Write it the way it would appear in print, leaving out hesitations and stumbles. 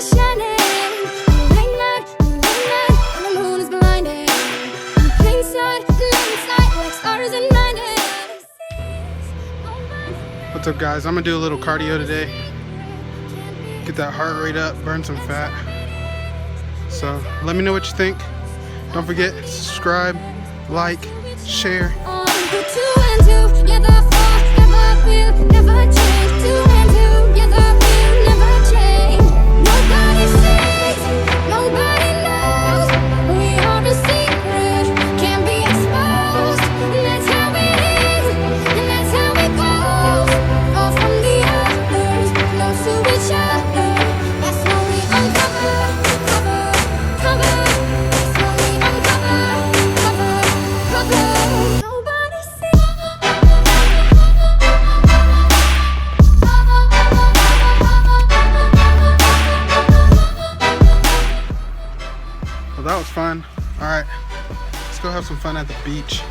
is shining. Late night, and the moon is blinding. Plain sight, like stars in night. What's up, guys? I'm gonna do a little cardio today. Get that heart rate up, burn some fat. So let me know what you think. Don't forget, subscribe, like, share. Well, that was fun. All right, let's go have some fun at the beach.